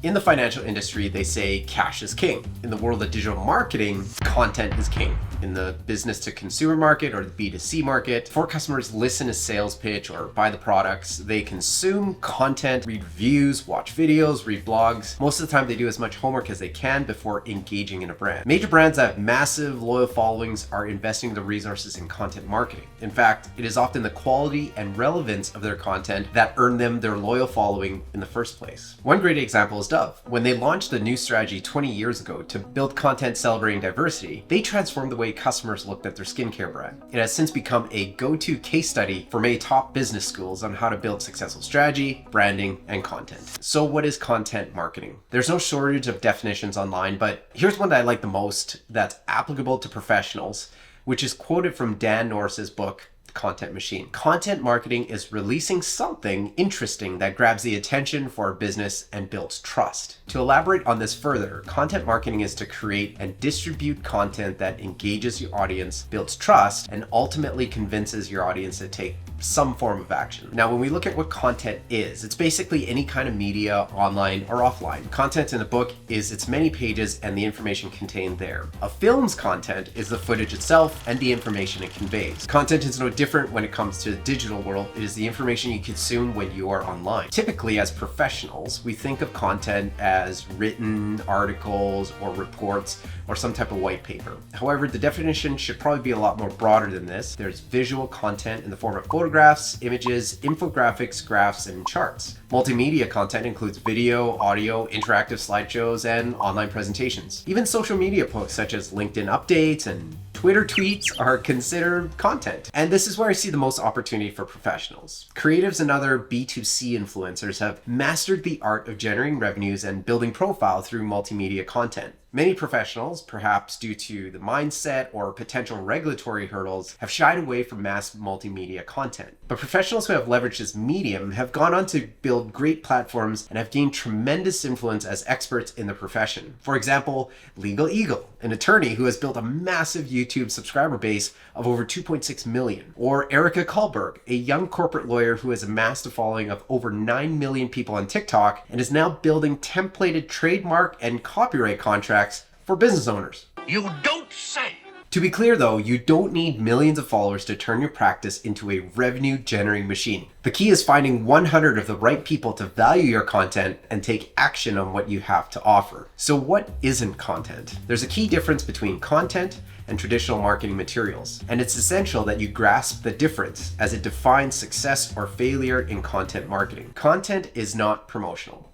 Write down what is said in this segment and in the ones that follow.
In the financial industry, they say cash is king. In the world of digital marketing, content is king. In the business to consumer market or the B2C market, before customers listen to sales pitch or buy the products, they consume content, read reviews, watch videos, read blogs. Most of the time they do as much homework as they can before engaging in a brand. Major brands that have massive loyal followings are investing the resources in content marketing. In fact, it is often the quality and relevance of their content that earn them their loyal following in the first place. One great example is Dove. When they launched the new strategy 20 years ago to build content celebrating diversity, they transformed the way customers looked at their skincare brand. It has since become a go-to case study for many top business schools on how to build successful strategy, branding, and content. So what is content marketing? There's no shortage of definitions online, but here's one that I like the most that's applicable to professionals, which is quoted from Dan Norris's book, Content Machine. Content marketing is releasing something interesting that grabs the attention for a business and builds trust. To elaborate on this further, content marketing is to create and distribute content that engages your audience, builds trust, and ultimately convinces your audience to take some form of action. Now, when we look at what content is, it's basically any kind of media, online or offline. Content in a book is its many pages and the information contained there. A film's content is the footage itself and the information it conveys. Content is no different when it comes to the digital world. It is the information you consume when you are online. Typically, as professionals, we think of content as written articles or reports or some type of white paper. However, the definition should probably be a lot more broader than this. There's visual content in the form of photographs, images, infographics, graphs, and charts. Multimedia content includes video, audio, interactive slideshows, and online presentations. Even social media posts such as LinkedIn updates and Twitter tweets are considered content. And this is where I see the most opportunity for professionals. Creatives and other B2C influencers have mastered the art of generating revenues and building profile through multimedia content. Many professionals, perhaps due to the mindset or potential regulatory hurdles, have shied away from mass multimedia content. But professionals who have leveraged this medium have gone on to build great platforms and have gained tremendous influence as experts in the profession. For example, Legal Eagle, an attorney who has built a massive YouTube subscriber base of over 2.6 million. Or Erica Kullberg, a young corporate lawyer who has amassed a following of over 9 million people on TikTok and is now building templated trademark and copyright contracts for business owners. You don't say! To be clear though, you don't need millions of followers to turn your practice into a revenue generating machine. The key is finding 100 of the right people to value your content and take action on what you have to offer. So what isn't content? There's a key difference between content and traditional marketing materials, and it's essential that you grasp the difference as it defines success or failure in content marketing. Content is not promotional.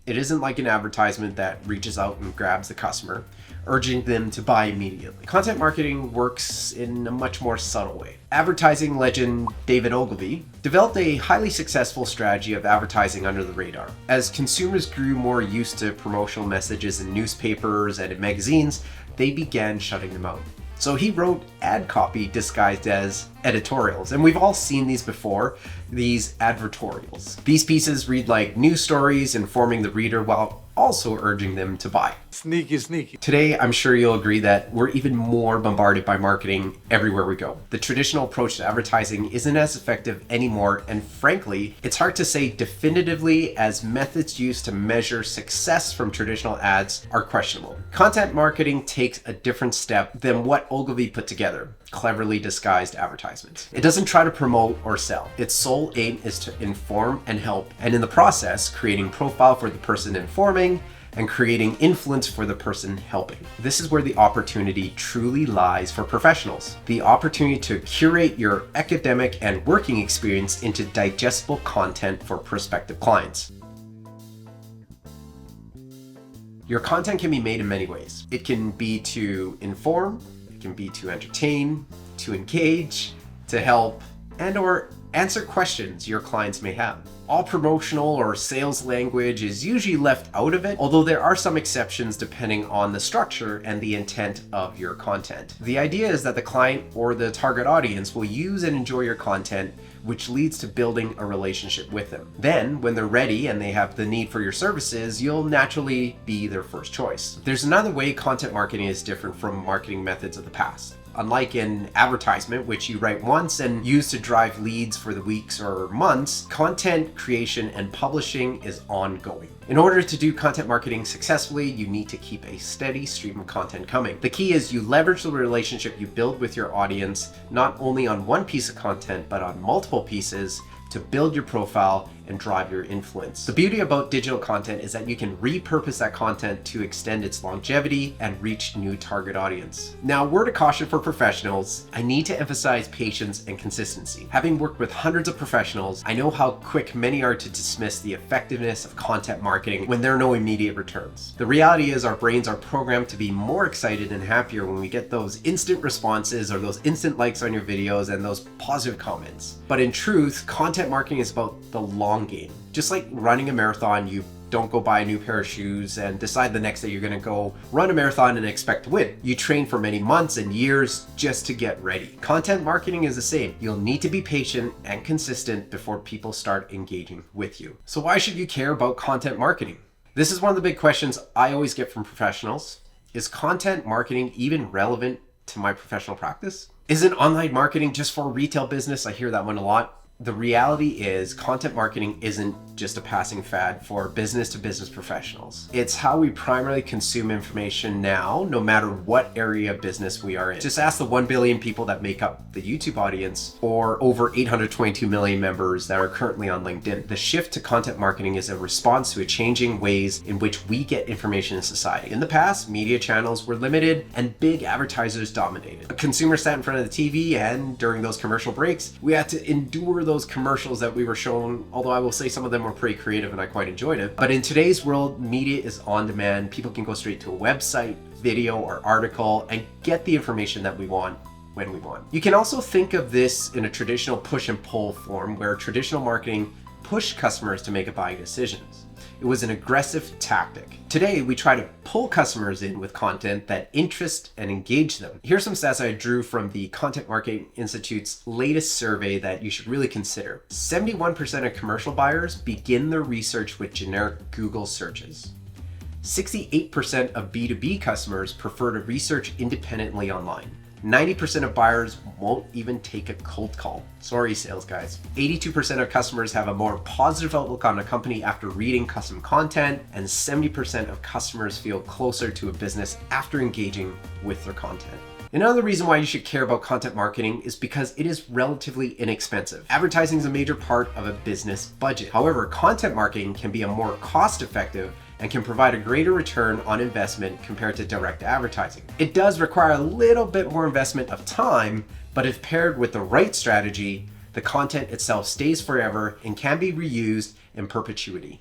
It isn't like an advertisement that reaches out and grabs the customer, urging them to buy immediately. Content marketing works in a much more subtle way. Advertising legend David Ogilvy developed a highly successful strategy of advertising under the radar. As consumers grew more used to promotional messages in newspapers and in magazines, they began shutting them out. So he wrote ad copy disguised as editorials, and we've all seen these before, these advertorials. These pieces read like news stories, informing the reader while also urging them to buy. Sneaky, sneaky. Today, I'm sure you'll agree that we're even more bombarded by marketing everywhere we go. The traditional approach to advertising isn't as effective anymore, and frankly, it's hard to say definitively as methods used to measure success from traditional ads are questionable. Content marketing takes a different step than what Ogilvy put together. Cleverly disguised advertisements. It doesn't try to promote or sell. Its sole aim is to inform and help, and in the process, creating profile for the person informing and creating influence for the person helping. This is where the opportunity truly lies for professionals. The opportunity to curate your academic and working experience into digestible content for prospective clients. Your content can be made in many ways. It can be to inform, it can be to entertain, to engage, to help, and or answer questions your clients may have. All promotional or sales language is usually left out of it, although there are some exceptions depending on the structure and the intent of your content. The idea is that the client or the target audience will use and enjoy your content, which leads to building a relationship with them. Then, when they're ready and they have the need for your services, you'll naturally be their first choice. There's another way content marketing is different from marketing methods of the past. Unlike an advertisement, which you write once and use to drive leads for the weeks or months, content creation and publishing is ongoing. In order to do content marketing successfully, you need to keep a steady stream of content coming. The key is you leverage the relationship you build with your audience, not only on one piece of content, but on multiple pieces to build your profile and drive your influence. The beauty about digital content is that you can repurpose that content to extend its longevity and reach new target audience. Now, word of caution for professionals, I need to emphasize patience and consistency. Having worked with hundreds of professionals, I know how quick many are to dismiss the effectiveness of content marketing when there are no immediate returns. The reality is our brains are programmed to be more excited and happier when we get those instant responses or those instant likes on your videos and those positive comments. But in truth, content marketing is about the long game. Just like running a marathon, you don't go buy a new pair of shoes and decide the next day you're going to go run a marathon and expect to win. You train for many months and years just to get ready. Content marketing is the same. You'll need to be patient and consistent before people start engaging with you. So why should you care about content marketing? This is one of the big questions I always get from professionals. Is content marketing even relevant to my professional practice? Isn't online marketing just for retail business? I hear that one a lot. The reality is content marketing isn't just a passing fad for business to business professionals. It's how we primarily consume information now, no matter what area of business we are in. Just ask the 1 billion people that make up the YouTube audience or over 822 million members that are currently on LinkedIn. The shift to content marketing is a response to a changing ways in which we get information in society. In the past, media channels were limited and big advertisers dominated. A consumer sat in front of the TV and during those commercial breaks, we had to endure those commercials that we were shown, although I will say some of them were pretty creative and I quite enjoyed it. But in today's world, media is on demand. People can go straight to a website, video, or article and get the information that we want when we want. You can also think of this in a traditional push and pull form where traditional marketing pushed customers to make a buying decisions. It was an aggressive tactic. Today, we try to pull customers in with content that interest and engage them. Here's some stats I drew from the Content Marketing Institute's latest survey that you should really consider. 71% of commercial buyers begin their research with generic Google searches. 68% of B2B customers prefer to research independently online. 90% of buyers won't even take a cold call. Sorry, sales guys. 82% of customers have a more positive outlook on a company after reading custom content, and 70% of customers feel closer to a business after engaging with their content. Another reason why you should care about content marketing is because it is relatively inexpensive. Advertising is a major part of a business budget. However, content marketing can be a more cost-effective and can provide a greater return on investment compared to direct advertising. It does require a little bit more investment of time, but if paired with the right strategy, the content itself stays forever and can be reused in perpetuity.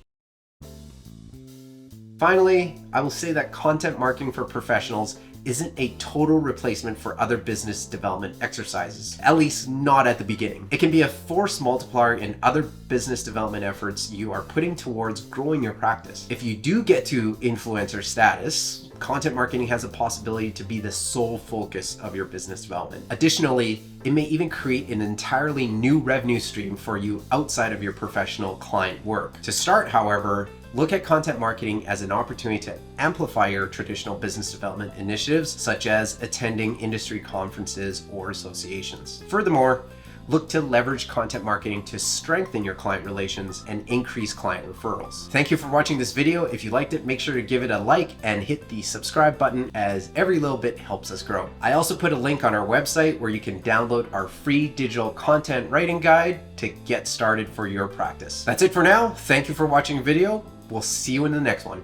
Finally, I will say that content marketing for professionals isn't a total replacement for other business development exercises, at least not at the beginning. It can be a force multiplier in other business development efforts you are putting towards growing your practice. If you do get to influencer status, content marketing has a possibility to be the sole focus of your business development. Additionally, it may even create an entirely new revenue stream for you outside of your professional client work. To start, however, look at content marketing as an opportunity to amplify your traditional business development initiatives, such as attending industry conferences or associations. Furthermore, look to leverage content marketing to strengthen your client relations and increase client referrals. Thank you for watching this video. If you liked it, make sure to give it a like and hit the subscribe button, as every little bit helps us grow. I also put a link on our website where you can download our free digital content writing guide to get started for your practice. That's it for now. Thank you for watching the video. We'll see you in the next one.